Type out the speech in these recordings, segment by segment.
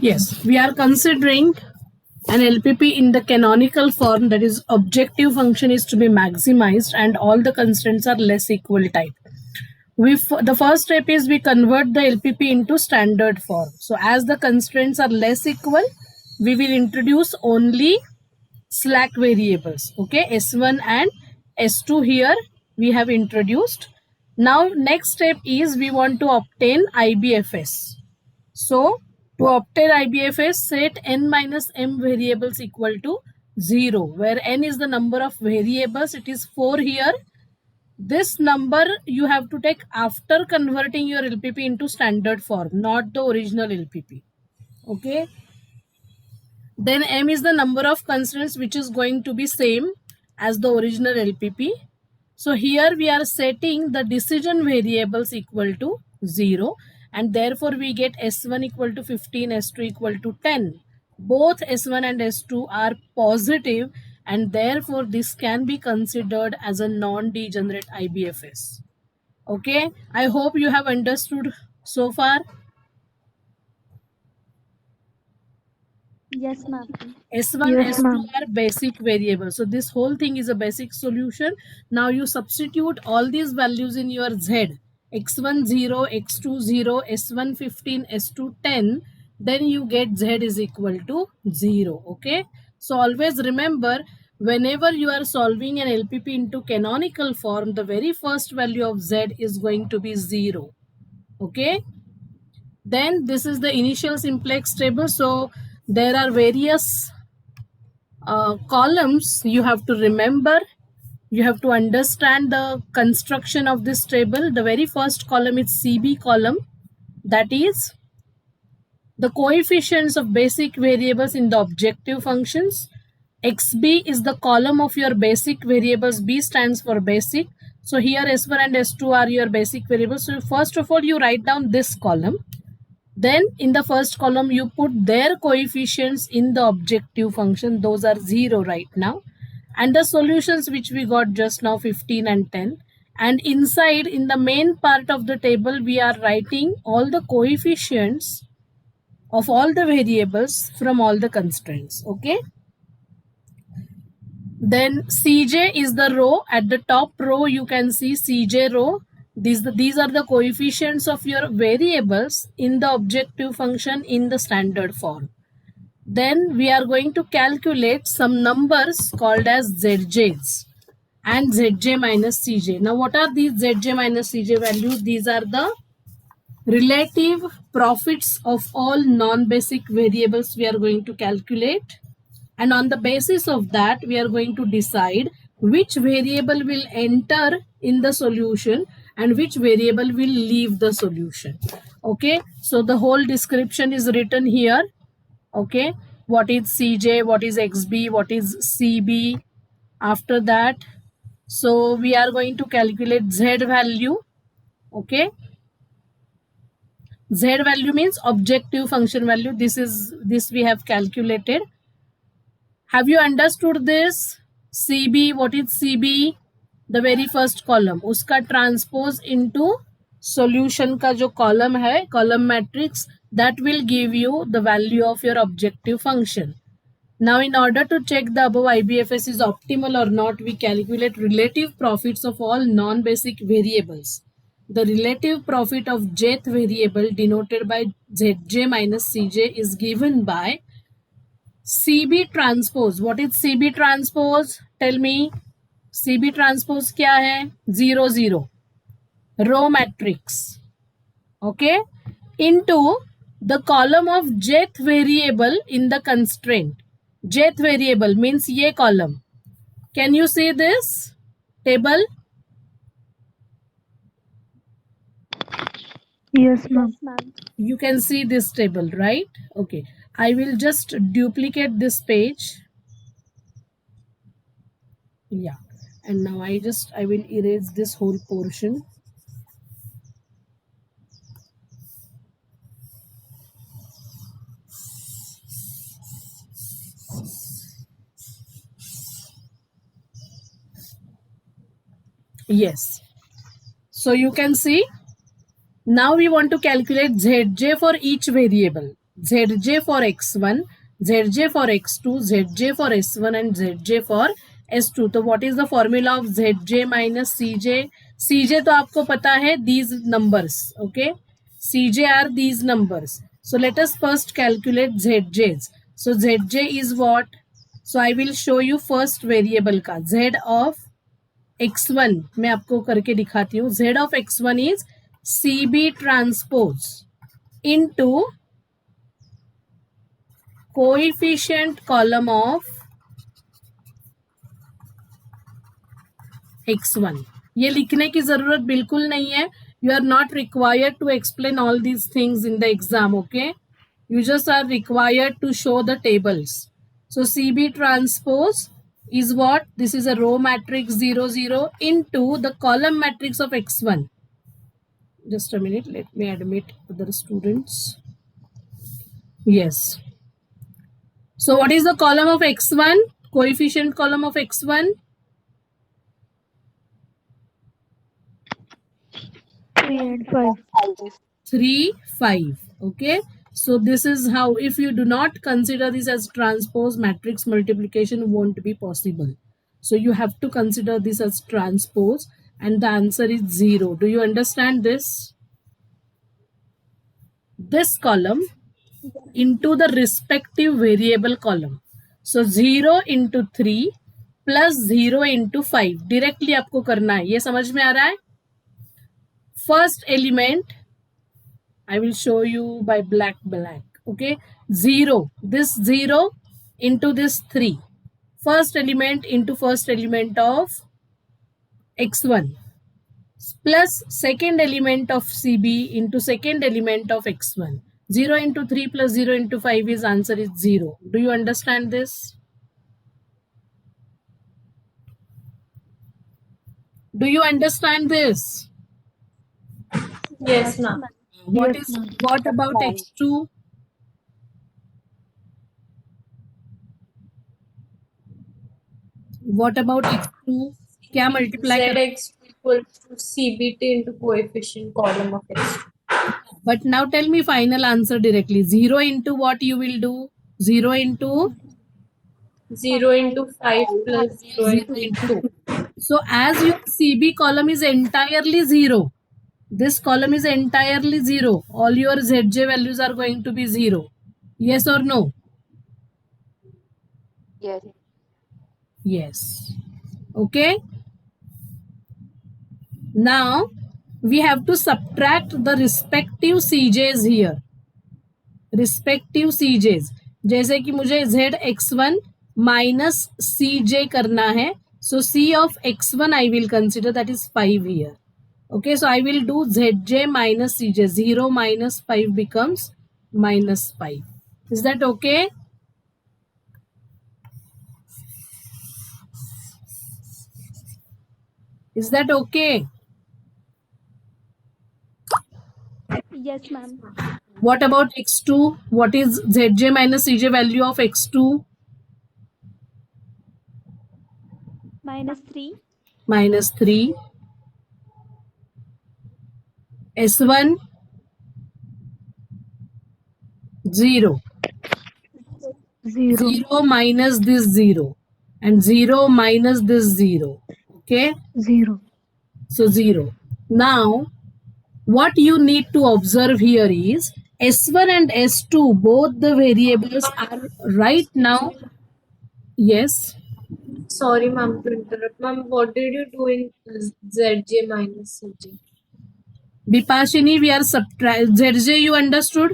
Yes, we are considering an LPP in the canonical form, that is objective function is to be maximized and all the constraints are less equal type. The first step is we convert the LPP into standard form. So as the constraints are less equal, we will introduce only slack variables. Okay, S1 and S2 here we have introduced. Now next step is we want to obtain IBFS. So to obtain IBFS, set n minus m variables equal to 0, where n is the number of variables. It is 4 here. This number you have to take after converting your LPP into standard form, not the original LPP. Okay. Then m is the number of constraints which is going to be same as the original LPP. So here we are setting the decision variables equal to 0 and therefore we get S1 equal to 15, S2 equal to 10. Both S1 and S2 are positive and therefore this can be considered as a non-degenerate IBFS. Okay, I hope you have understood so far. Yes, ma'am. S1, S2 are basic variables. So this whole thing is a basic solution. Now you substitute all these values in your Z. X1 0, X2 0, S1 15, S2 10. Then you get Z is equal to 0. Okay. So always remember, whenever you are solving an LPP into canonical form, the very first value of Z is going to be 0. Okay. Then this is the initial simplex table. So there are various columns you have to remember. You have to understand the construction of this table. The very first column is CB column, that is the coefficients of basic variables in the objective functions. XB is the column of your basic variables. B stands for basic. So here S1 and S2 are your basic variables. So first of all you write down this column. Then in the first column you put their coefficients in the objective function. Those are 0 right now. And the solutions which we got just now, 15 and 10. And inside, in the main part of the table, we are writing all the coefficients of all the variables from all the constraints. Okay. Then Cj is the row. At the top row you can see Cj row. These are the coefficients of your variables in the objective function in the standard form. Then we are going to calculate some numbers called as ZJs and Zj minus Cj. Now what are these Zj minus Cj values? These are the relative profits of all non-basic variables we are going to calculate. And on the basis of that, we are going to decide which variable will enter in the solution and which variable will leave the solution. Okay, so the whole description is written here. Okay, what is Cj, what is Xb, what is Cb. After that, so we are going to calculate Z value. Okay, Z value means objective function value. This we have calculated. Have you understood this? CB, what is CB? The very first column, उसका transpose into solution का जो column है, column matrix, that will give you the value of your objective function. Now in order to check the above IBFS is optimal or not, we calculate relative profits of all non-basic variables. The relative profit of jth variable denoted by Zj minus Cj is given by CB transpose. What is CB transpose? Tell me. CB transpose क्या है? 0 0 row matrix. Okay, into the column of jth variable in the constraint. Jth variable means ये column. Can you see this table? Yes, ma'am. You can see this table, right? Okay, I will just duplicate this page. Yeah, and now I will erase this whole portion. Yes, so you can see now we want to calculate Zj for each variable. Zj for x1, Zj for x2, Zj for s1 and Zj for s2. तो what is the formula of Zj minus Cj? Cj तो आपको पता है, these numbers, okay? Cj are these numbers. So let us first calculate Zj's. So Zj is what? So I will show you first variable का z of x1 मैं आपको करके दिखाती हूँ. Z of x1 is CB transpose into coefficient column of x1. ये लिखने की जरूरत बिल्कुल नहीं है. You are not required to explain all these things in the exam, okay? You just are required to show the tables. So CB transpose is what? This is a row matrix 0, 0 into the column matrix of x1. Just a minute, let me admit other students. Yes. So what is the column of x1? Coefficient column of x1? 3 and 5. 3, 5. Okay. So this is how, if you do not consider this as transpose, matrix multiplication won't be possible. So you have to consider this as transpose and the answer is 0. Do you understand this? This column into the respective variable column. So 0 into 3 plus 0 into 5. Directly आपको करना है. ये समझ में आ रहा है? First element, I will show you by black. Okay, 0. This 0 into this 3. First element into first element of x1 plus second element of CB into second element of x1. 0 into 3 plus 0 into 5 is answer is 0. Do you understand this? Do you understand this? Yes, ma'am. What about x2? What about x2? क्या multiply कर? Zx equal to CBT into coefficient column of x. But now tell me final answer directly. 0 into what you will do? 0 into 0 into 5 plus 0 0 into into 2. So as your CB column is entirely 0, this column is entirely 0. All your Zj values are going to be 0. Yes or no? Yes. Yes. Okay. Now we have to subtract the respective CJs here. Respective CJs. जैसे कि मुझे ZX1 minus CJ करना है. So C of X1 I will consider, that is 5 here. Okay, so I will do Zj minus Cj. 0 minus 5 becomes minus 5. Is that okay? Is that okay? Yes, ma'am. What about x2? What is Zj minus Cj value of x2? -3. Minus 3. S1? 0. 0. 0 minus this 0. And 0 minus this 0. Okay? 0. So 0. Now, what you need to observe here is S1 and S2, both the variables are right now. Yes. Sorry, ma'am, to interrupt. Ma'am, what did you do in Zj minus Cj? Bipashini, we are subtract Zj, you understood?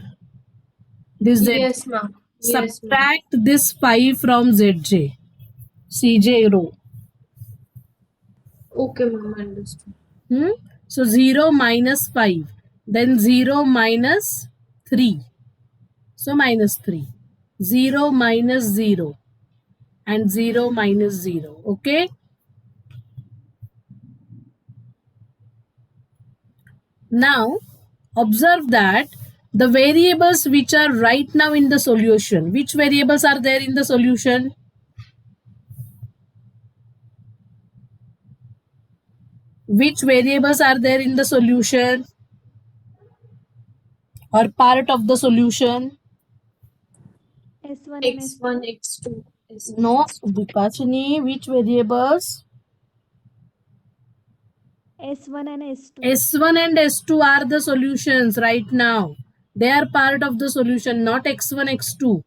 This Z. Yes, ma'am. Yes, ma'am. Subtract this 5 from Zj. Cj row. Okay, ma'am, understood. So 0 minus 5. Then 0 minus 3. So minus 3. 0 minus 0. And 0 minus 0. Okay. Now, observe that the variables which are right now in the solution, which variables are there in the solution? Which variables are there in the solution or part of the solution? S1 and X1, S2. X2, S1, No, S2. Dipachini, which variables? S1 and S2. S1 and S2 are the solutions right now. They are part of the solution, not X1, X2.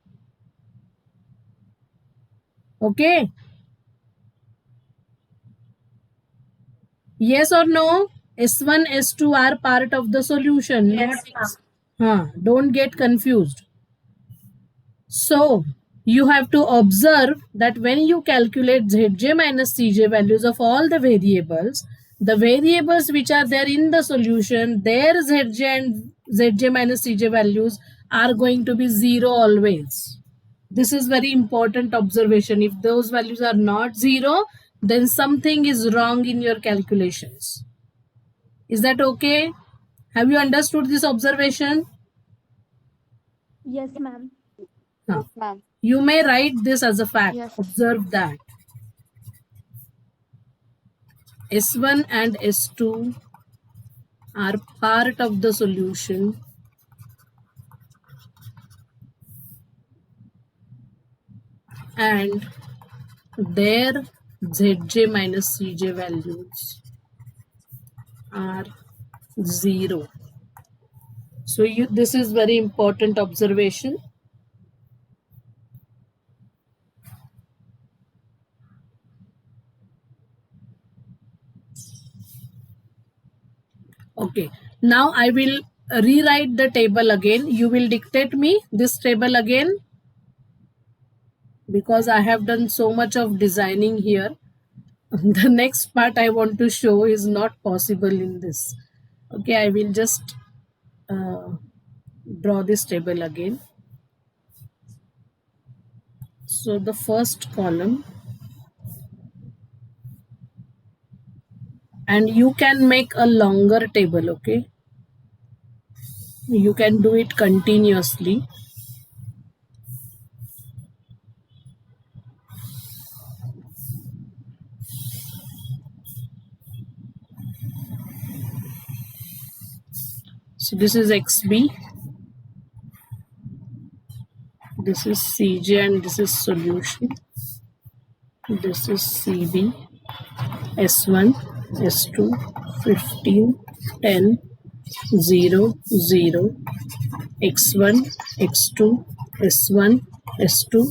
Okay? Yes or no? S1, S2 are part of the solution, not Yes, ma'am. Don't get confused. So, you have to observe that when you calculate Zj minus Cj values of all the variables which are there in the solution, their Zj and Zj minus Cj values are going to be 0 always. This is very important observation. If those values are not 0, then something is wrong in your calculations. Is that okay? Have you understood this observation? Yes, ma'am. Huh. Ma'am. You may write this as a fact. Yes. Observe that. S1 and S2 are part of the solution and their Zj minus Cj values are 0. So this is very important observation. Okay, now I will rewrite the table again. You will dictate me this table again because I have done so much of designing here. The next part I want to show is not possible in this. Okay, I will just draw this table again. So the first column, and you can make a longer table, okay? You can do it continuously. So this is XB, this is CJ, and this is solution. This is CB, S1, S2, 15, 10, 0, 0, X1, X2, S1, S2,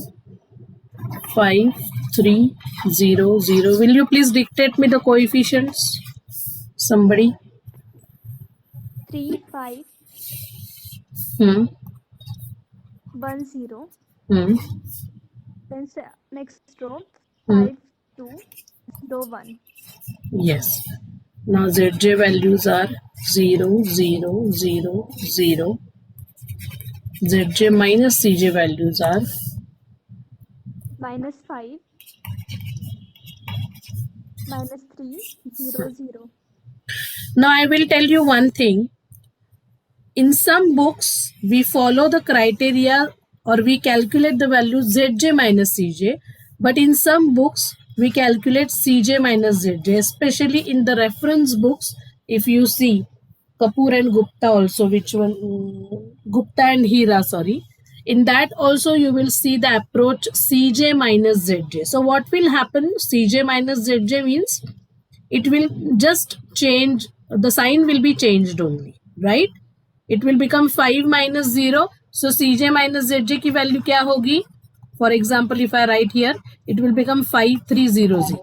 5, 3, 0, 0. Will you please dictate me the coefficients? Somebody? 3, 5, Hmm. 1, 0. Hmm. Then next row, Hmm. 5, 2, 0, 1. Yes. Now Zj values are 0, 0, 0, 0. Zj minus Cj values are Minus 5, minus 3, 0, 0. Now I will tell you one thing. In some books, we follow the criteria or we calculate the value Zj minus Cj, but in some books, we calculate Cj minus Zj, especially in the reference books. If you see Kapoor and Gupta also, which one? Gupta and Hira, sorry. In that also, you will see the approach Cj minus Zj. So, what will happen? Cj minus Zj means it will just change, the sign will be changed only, right? It will become 5 minus 0. So Cj minus Zj की value क्या होगी? For example, if I write here, it will become 5300.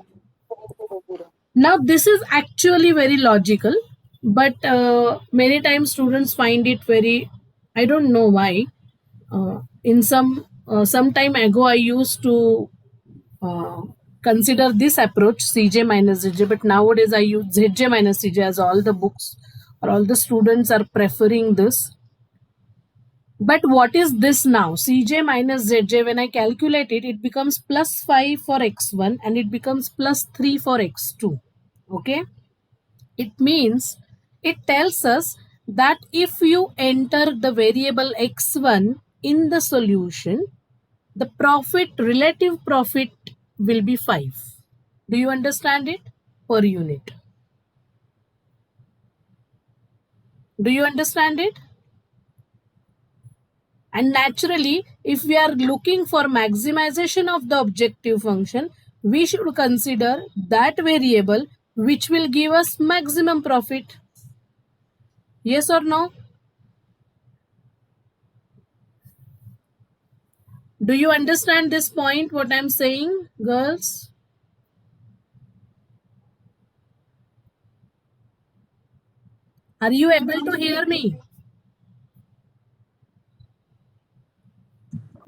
Now this is actually very logical, but many times students find it very, I don't know why. In some time ago, I used to uh, consider this approach Cj minus Zj, but nowadays I use Zj minus Cj as all the books or all the students are preferring this. But what is this now? Cj minus Zj, when I calculate it, it becomes plus 5 for x1 and it becomes plus 3 for x2. Okay? It means, it tells us that if you enter the variable x1 in the solution, the relative profit will be 5. Do you understand it? Per unit. Do you understand it? And naturally, if we are looking for maximization of the objective function, we should consider that variable which will give us maximum profit. Yes or no? Do you understand this point, what I'm saying, girls? Are you able to hear me?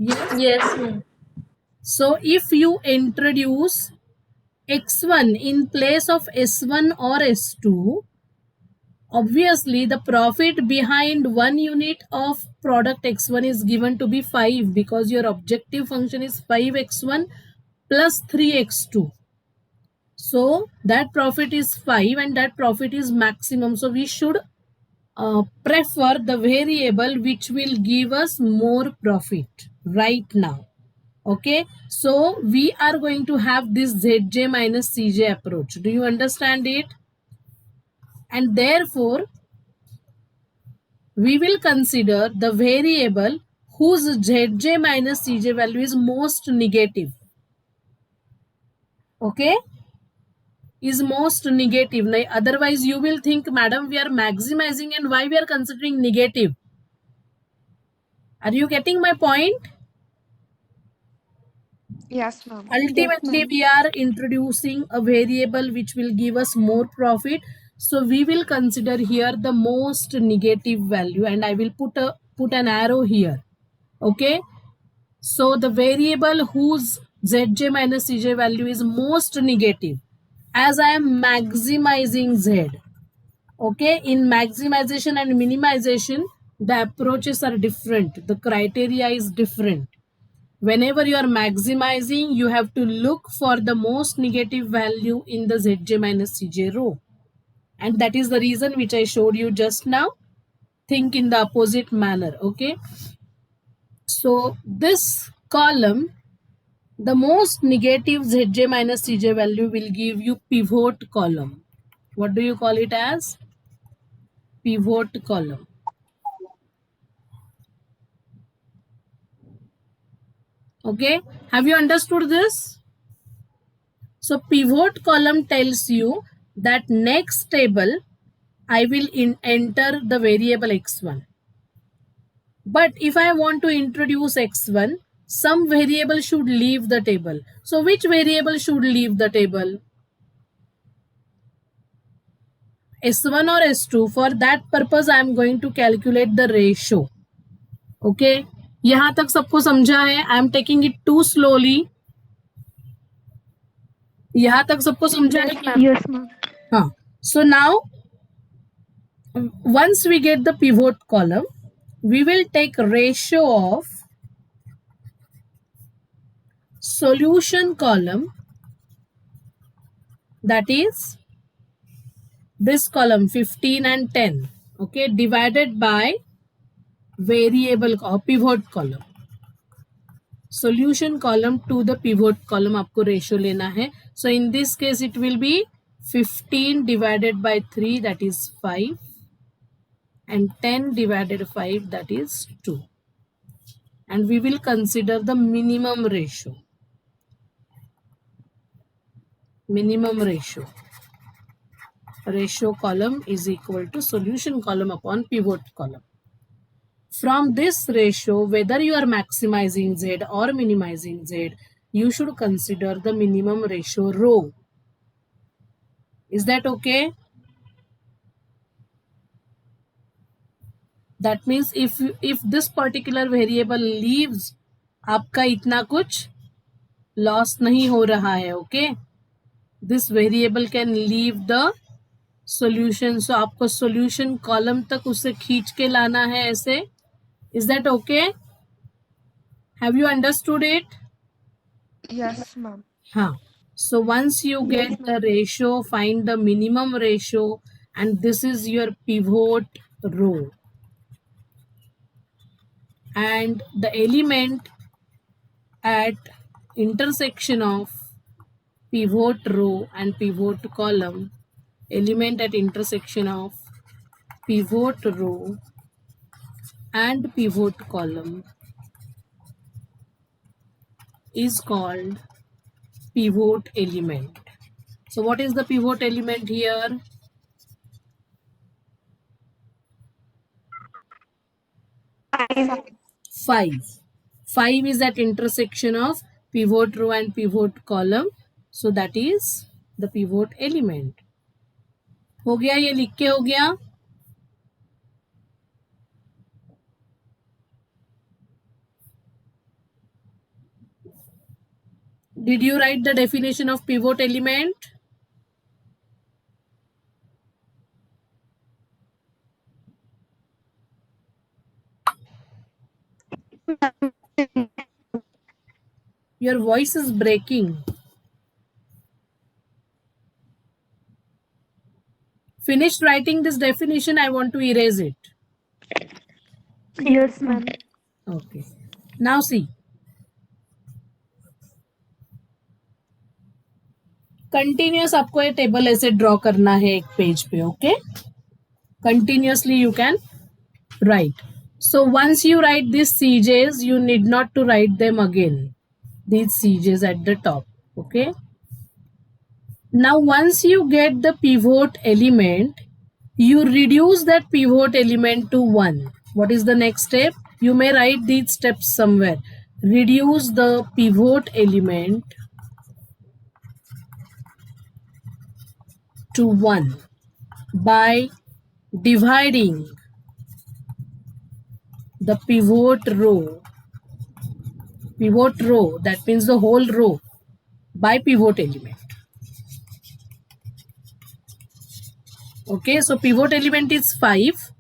Yes. Yes, ma'am. So if you introduce x1 in place of s1 or s2, obviously the profit behind 1 unit of product x1 is given to be 5, because your objective function is 5x1 plus 3x2. So that profit is 5 and that profit is maximum. So we should prefer the variable which will give us more profit right now. Okay, so we are going to have this zj minus cj approach. Do you understand it? And therefore we will consider the variable whose zj minus cj value is most negative. Okay, is most negative. Otherwise you will think, madam, we are maximizing and why we are considering negative? Are you getting my point? Yes, ma'am. Ultimately, we are introducing a variable which will give us more profit. So we will consider here the most negative value, and I will put an arrow here. Okay. So the variable whose zj minus cj value is most negative, as I am maximizing z. Okay. In maximization and minimization, the approaches are different. The criteria is different. Whenever you are maximizing, you have to look for the most negative value in the zj minus cj row. And that is the reason which I showed you just now. Think in the opposite manner. Okay. So this column, the most negative zj minus cj value will give you pivot column. What do you call it as? Pivot column. Okay. Have you understood this? So pivot column tells you that next table I will enter the variable x1. But if I want to introduce x1, some variable should leave the table. So which variable should leave the table? S1 or S2? For that purpose, I am going to calculate the ratio. Okay. यहाँ तक सबको समझा है? I am taking it too slowly. यहाँ तक सबको समझा है? Yes, ma'am. हाँ. So now, once we get the pivot column, we will take ratio of solution column, that is this column 15 and 10, okay, divided by variable or pivot column. Solution column to the pivot column आपको ratio लेना है. So in this case it will be 15 divided by 3, that is 5, and 10 divided 5, that is 2. And we will consider the minimum ratio. Minimum ratio. Ratio column is equal to solution column upon pivot column. From this ratio, whether you are maximizing Z or minimizing Z, you should consider the minimum ratio row. Is that okay? That means if this particular variable leaves, आपका इतना कुछ loss नहीं हो रहा है, okay? This variable can leave the solution. So आपको solution column तक उसे खींच के लाना है ऐसे. Is that okay? Have you understood it? Yes, ma'am. Huh. So once you get the ratio, find the minimum ratio, and this is your pivot row. And the element at intersection of pivot row and pivot column, element at intersection of pivot row and pivot column is called pivot element. So what is the pivot element here? 5. 5. 5 is at intersection of pivot row and pivot column. So that is the pivot element. हो गया, ये लिख के हो गया. Did you write the definition of pivot element? Your voice is breaking. Finished writing this definition, I want to erase it. Yes, ma'am. Okay. Now see. Continuous आपको ये table ऐसे ड्रॉ करना है एक पेज पे. Okay. Continuously you can write. So once you write these CJs, you need not to write them again. These CJs at the top. Okay. Now once you get the pivot element, you reduce that pivot element to 1. What is the next step? You may write these steps somewhere. Reduce the pivot element to 1 by dividing the pivot row, that means the whole row, by pivot element. Okay, so pivot element is 5.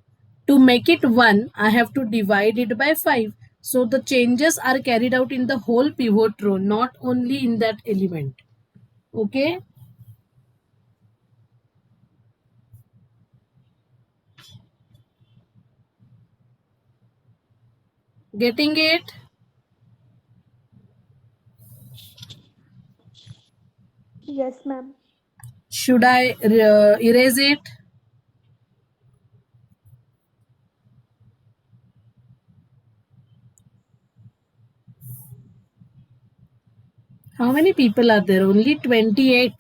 To make it 1, I have to divide it by 5. So the changes are carried out in the whole pivot row, not only in that element. Okay. Getting it? Yes, ma'am. Should I erase it? How many people are there? Only 28.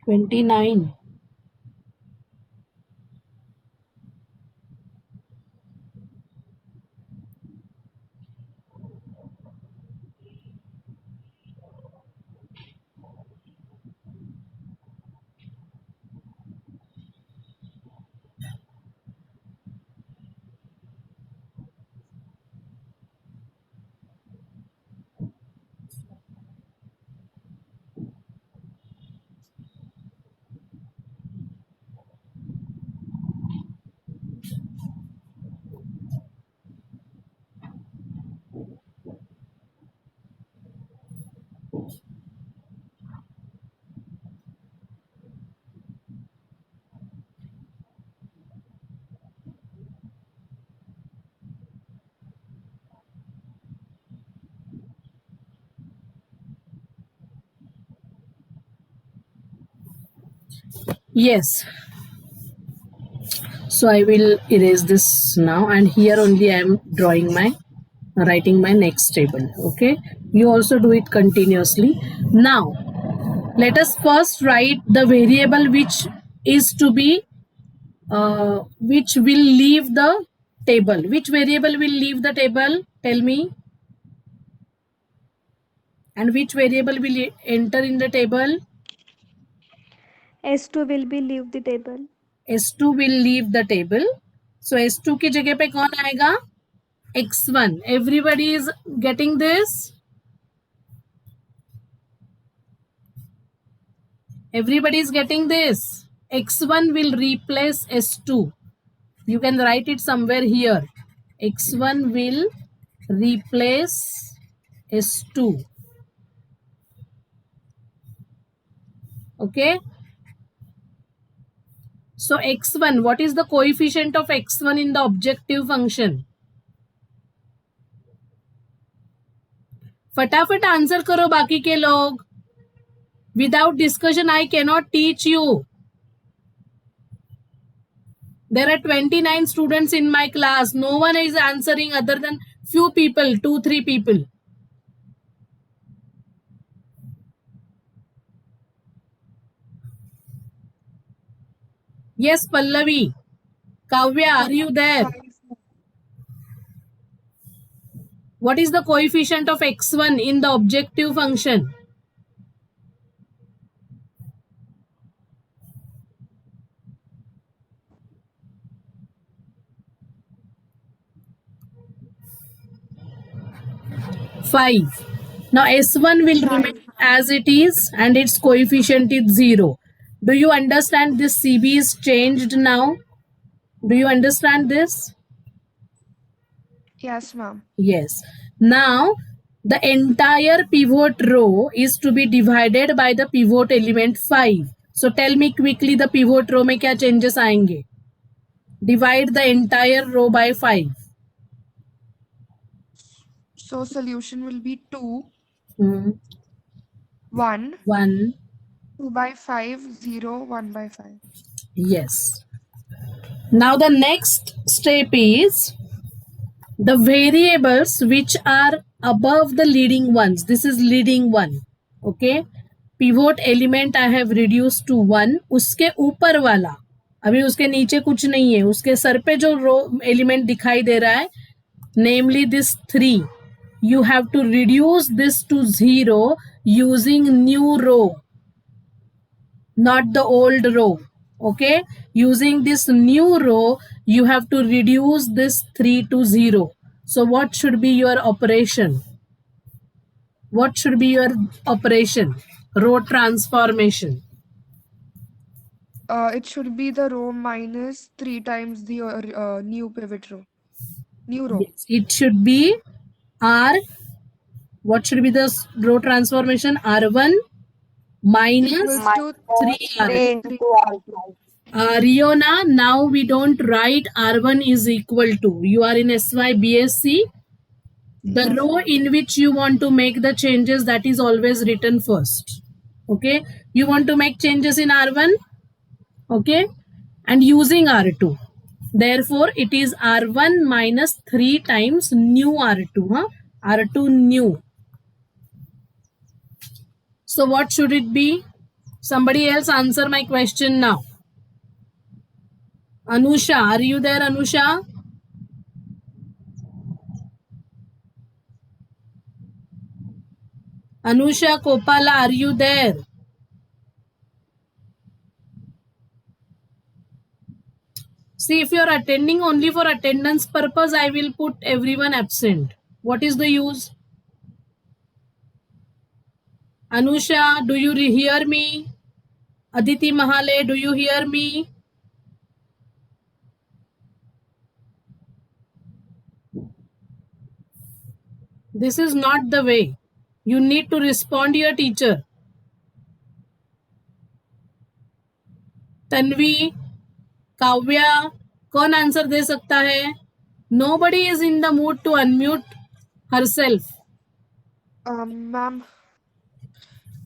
29. Yes. So I will erase this now, and here only I am writing my next table. Okay. You also do it continuously. Now, let us first write the variable which is to be, which will leave the table. Which variable will leave the table? Tell me. And which variable will enter in the table? S2 will be leave the table. S2 will leave the table. So S2 की जगह पे कौन आएगा? X1. Everybody is getting this? Everybody is getting this? X1 will replace S2. You can write it somewhere here. X1 will replace S2. Okay. So X1, what is the coefficient of X1 in the objective function? फटाफट answer करो बाकी के लोग. Without discussion, I cannot teach you. There are 29 students in my class. No one is answering other than few people, 2-3 people. Yes, Pallavi. Kavya, are you there? 5. What is the coefficient of x1 in the objective function? Five. Now S1 will remain as it is and its coefficient is 0. Do you understand this CB is changed now? Do you understand this? Yes, ma'am. Yes. Now the entire pivot row is to be divided by the pivot element 5. So tell me quickly the pivot row में क्या changes आएंगे? Divide the entire row by 5. So solution will be 2, Hmm. 1, 1. 2 by 5, 0, 1 by 5. Yes. Now the next step is the variables which are above the leading ones. This is leading one. Okay. Pivot element I have reduced to 1. उसके ऊपर वाला, अभी उसके नीचे कुछ नहीं है, उसके सर पे जो रो एलिमेंट दिखाई दे रहा है, namely this 3. You have to reduce this to 0 using new row, not the old row. Okay, using this new row you have to reduce this 3 to 0. So what should be your operation? What should be your operation? Row transformation. It should be the row minus 3 times the new pivot row. New row. Yes, it should be R. What should be the row transformation? R1 minus Equals to 3R. 3 into R5. Riona, now we don't write R1 is equal to. You are in SY BSc. The row in which you want to make the changes, that is always written first. Okay. You want to make changes in R1. Okay. And using R2. Therefore, it is R1 minus 3 times new R2. Huh? R2 new. So what should it be? Somebody else answer my question now. Anusha, are you there, Anusha? Anusha Kopala, are you there? See, if you are attending only for attendance purpose, I will put everyone absent. What is the use? Anusha, do you hear me? Aditi Mahale, do you hear me? This is not the way. You need to respond to your teacher. Tanvi, Kavya, कौन answer दे सकता है? Nobody is in the mood to unmute herself. Ma'am,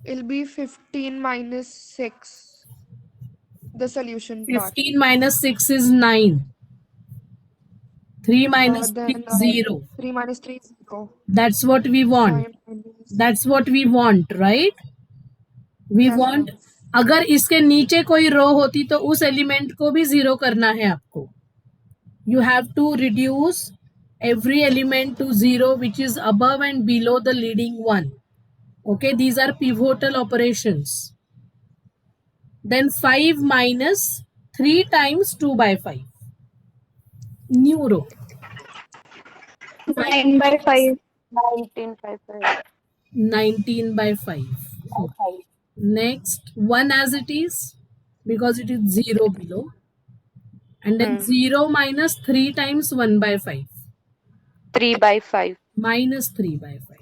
it'll be 15 minus 6. The solution part. 15 minus 6 is 9. 3 minus 3 Then is 0. 3 minus 3 is 0. That's what we want. 5 minus That's what we want, right? We Yes, want. ma'am. अगर इसके नीचे कोई रो होती तो उस element को भी 0 करना है आपको. You have to reduce every element to 0 which is above and below the leading one. Okay, these are pivotal operations. Then 5 minus 3 times 2 by 5. New row. 9 by 5. 19 by 5. 19 by 5. Okay. Next, 1 as it is because it is 0 below. And then 0 minus 3 times 1 by 5. 3 by 5. Minus 3 by 5.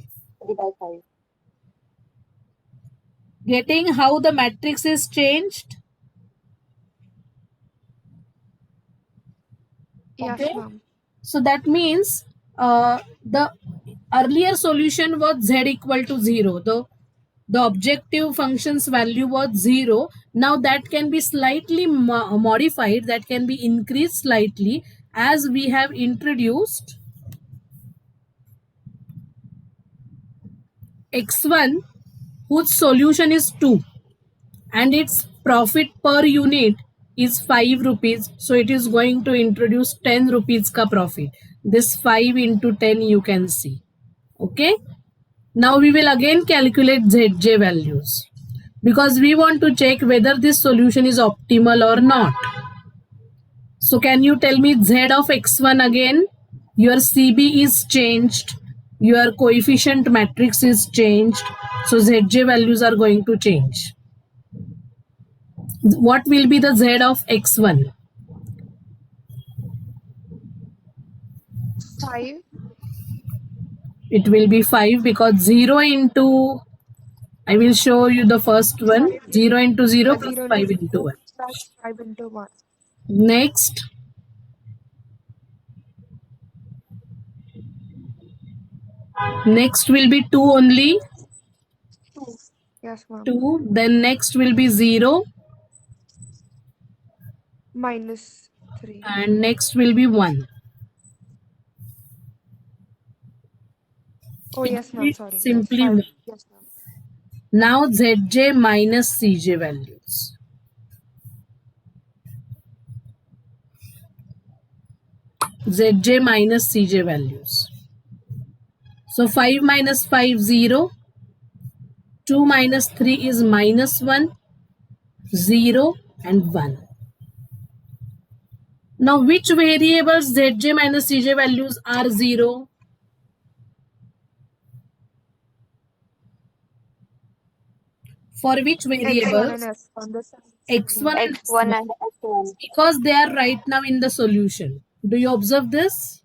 3 by 5. Getting how the matrix is changed? Yes, Okay. ma'am. So that means the earlier solution was z equal to 0. The The objective function's value was 0. Now that can be slightly modified, that can be increased slightly as we have introduced x1 whose solution is 2 and its profit per unit is 5 rupees. So it is going to introduce 10 rupees ka profit. This 5 into 10 you can see. Okay. Now we will again calculate ZJ values because we want to check whether this solution is optimal or not. So can you tell me Z of x1 again? Your CB is changed. Your coefficient matrix is changed. So ZJ values are going to change. What will be the Z of x1? 5. It will be 5 because 0 into, I will show you the first one. 0 into 0 Yeah, plus 0 5 into into 1. plus 5 into 1. Next. Next will be 2 only. 2. Yes, ma'am. 2. Then next will be 0. Minus 3. And next will be 1. Oh, yes, ma'am. Sorry. Simply yes, 1. 5. Yes, ma'am. Now ZJ minus CJ values. ZJ minus CJ values. So 5 minus 5, 0. 2 minus 3 is minus 1, 0 and 1. Now which variables ZJ minus CJ values are 0? For which X1 variables? and S1. The X1 and X1 S1. and S1. Because they are right now in the solution. Do you observe this?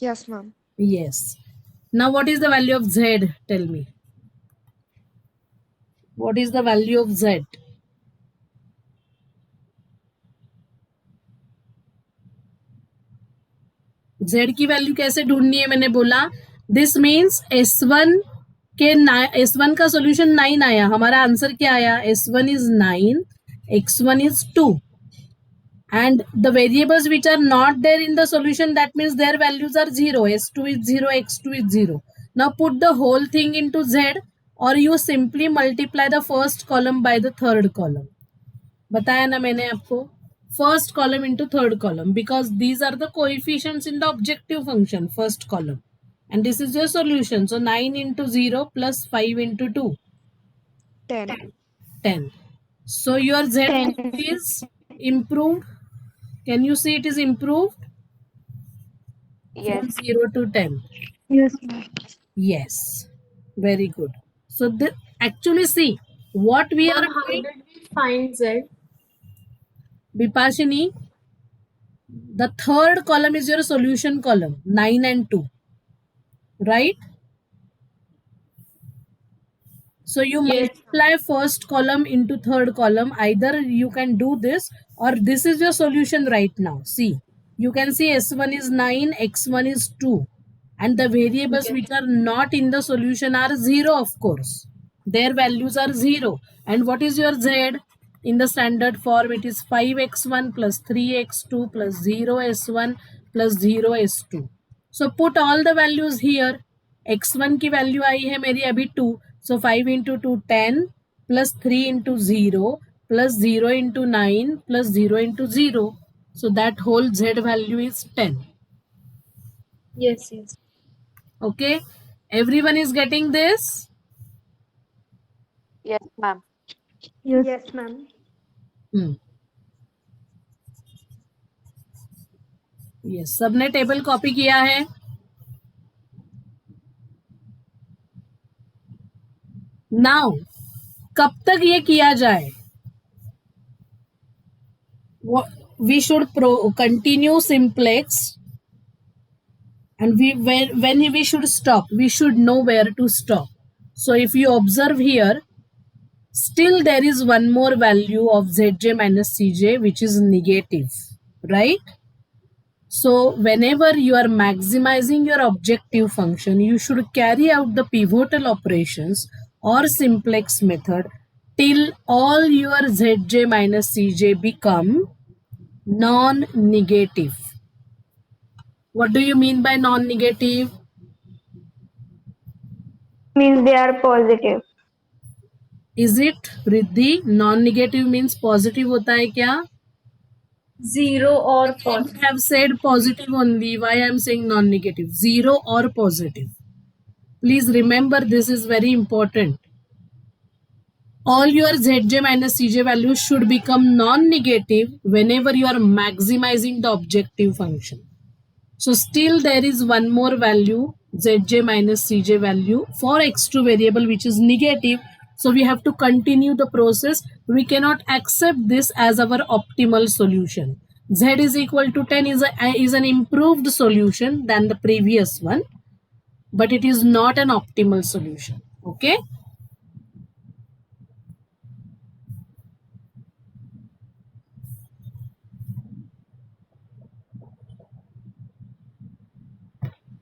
Yes, ma'am. Yes. Now what is the value of Z? Tell me. What is the value of Z? Z की value कैसे ढूंढनी है मैंने बोला this means S1 के S1 का solution 9 आया हमारा आंसर क्या आया S1 is 9 X1 is 2 and the variables which are not there in the solution that means their values are 0 S2 is 0 X2 is 0 now put the whole thing into Z or you simply multiply the first column by the third column बताया ना मैंने आपको first column into third column because these are the coefficients in the objective function first column and this is your solution so 9 into 0 plus 5 into 2 10. 10 so your Z 10. is improved can you see it is improved Yes. from 0 to 10 Yes, ma'am. yes very good so actually see what we are Ma'am, how doing did we find Z? Bipashini, the third column is your solution column, 9 and 2, right? So you Yes. multiply first column into third column. Either you can do this or this is your solution right now. See, you can see S1 is 9, X1 is 2. And the variables Okay. which are not in the solution are 0, of course. Their values are 0. And what is your Z? In the standard form, it is 5x1 plus 3x2 plus 0s1 plus 0s2. So put all the values here. x1 की value आई है मेरी अभी 2. So 5 into 2, 10 plus 3 into 0 plus 0 into 9 plus 0 into 0. So that whole Z value is 10. Yes, yes. Okay. Everyone is getting this? Yes, ma'am. Yes, ma'am. Yes. सबने table copy किया है now कब तक ये किया जाए we should continue simplex and when we should stop we should know where to stop so if you observe here still there is one more value of Zj minus Cj which is negative right So whenever you are maximizing your objective function, you should carry out the pivotal operations or simplex method till all your Zj minus Cj become non-negative. What do you mean by non-negative? Means they are positive. Is it, Riddhi? Non-negative means positive होता है क्या? 0 or I positive. have said positive only. Why I am saying non-negative? 0 or positive. Please remember, this is very important. All your Zj minus Cj values should become non-negative whenever you are maximizing the objective function. So still there is one more value, Zj minus Cj value for x2 variable, which is negative. So we have to continue the process. We cannot accept this as our optimal solution. Z is equal to 10 is an improved solution than the previous one, but it is not an optimal solution. Okay.